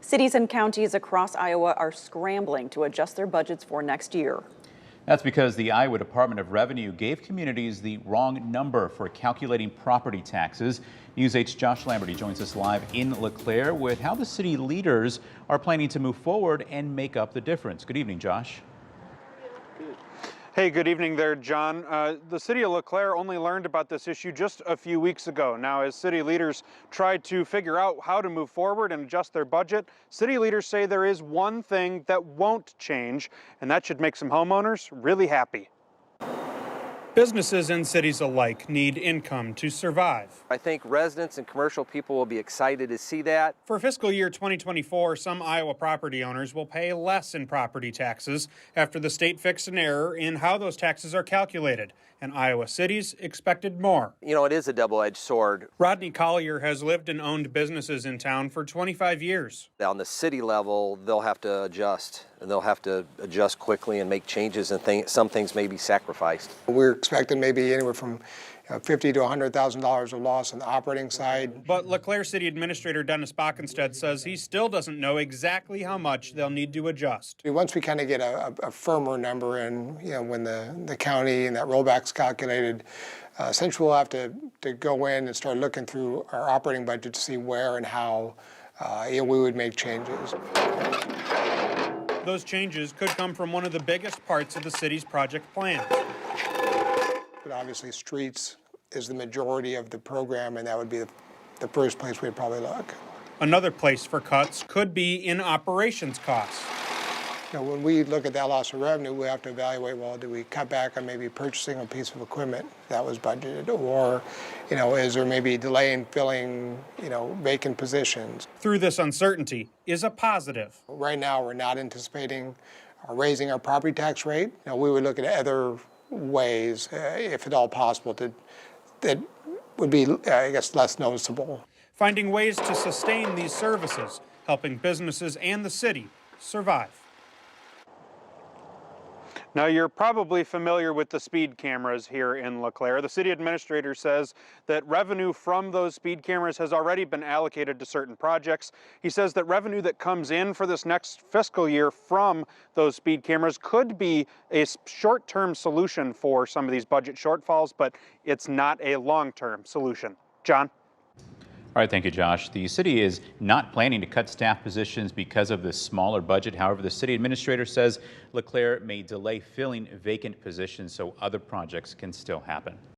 Cities and counties across Iowa are scrambling to adjust their budgets for next year. That's because the Iowa Department of Revenue gave communities the wrong number for calculating property taxes. News 8's Josh Lamberty joins us live in LeClaire with how the city leaders are planning to move forward and make up the difference. Good evening, Josh. Hey, good evening there, John. The city of LeClaire only learned about this issue just a few weeks ago. Now, as city leaders try to figure out how to move forward and adjust their budget, city leaders say there is one thing that won't change, and that should make some homeowners really happy. Businesses and cities alike need income to survive. I think residents and commercial people will be excited to see that. For fiscal year 2024, some Iowa property owners will pay less in property taxes after the state fixed an error in how those taxes are calculated, and Iowa cities expected more. You know, it is a double-edged sword. Rodney Collier has lived and owned businesses in town for 25 years. On the city level, they'll have to adjust, and they'll have to adjust quickly and make changes, and some things may be sacrificed. We're expecting maybe anywhere from $50,000 to $100,000 of loss on the operating side. But LeClaire City Administrator Dennis Bockenstead says he still doesn't know exactly how much they'll need to adjust. Once we kind of get a firmer number and when the county and that rollback's calculated, essentially we'll have to go in and start looking through our operating budget to see where and how we would make changes. Those changes could come from one of the biggest parts of the city's project plan. But obviously streets is the majority of the program, and that would be the first place we'd probably look. Another place for cuts could be in operations costs. When we look at that loss of revenue, we have to evaluate, well, do we cut back on maybe purchasing a piece of equipment that was budgeted, or, is there maybe delay in filling, vacant positions? Through this uncertainty is a positive. Right now, we're not anticipating raising our property tax rate. We would look at other ways, if at all possible, that would be, I guess, less noticeable. Finding ways to sustain these services, helping businesses and the city survive. Now, you're probably familiar with the speed cameras here in LeClaire. The city administrator says that revenue from those speed cameras has already been allocated to certain projects. He says that revenue that comes in for this next fiscal year from those speed cameras could be a short-term solution for some of these budget shortfalls, but it's not a long-term solution. John? All right, thank you, Josh. The city is not planning to cut staff positions because of the smaller budget. However, the city administrator says LeClaire may delay filling vacant positions so other projects can still happen.